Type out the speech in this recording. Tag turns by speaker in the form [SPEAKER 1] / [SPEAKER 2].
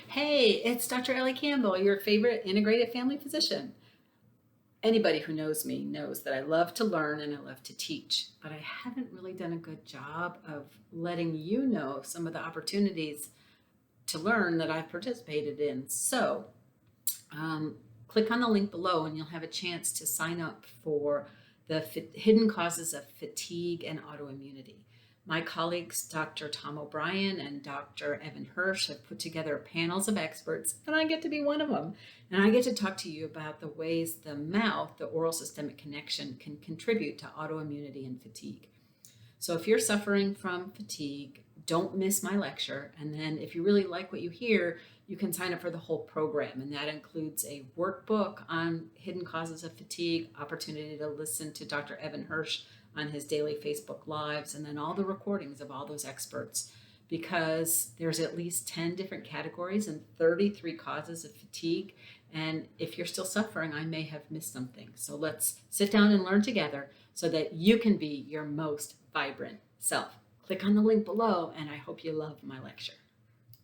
[SPEAKER 1] Hey, it's Dr. Ellie Campbell, your favorite integrated family physician. Anybody who knows me knows that I love to learn and I love to teach, but I haven't really done a good job of letting you know some of the opportunities to learn that I've participated in. Um, Click on the link below and you'll have a chance to sign up for the hidden causes of fatigue and autoimmunity. My colleagues, Dr. Tom O'Brien and Dr. Evan Hirsch, have put together panels of experts, and I get to be one of them. And I get to talk to you about the ways the mouth, the oral systemic connection, can contribute to autoimmunity and fatigue. So if you're suffering from fatigue, don't miss my lecture. And then if you really like what you hear, you can sign up for the whole program. And that includes a workbook on hidden causes of fatigue, opportunity to listen to Dr. Evan Hirsch on his daily Facebook Lives, and then all the recordings of all those experts, because there's at least 10 different categories and 33 causes of fatigue. And if you're still suffering, I may have missed something. So let's sit down and learn together so that you can be your most vibrant self. Click on the link below, and I hope you love my lecture.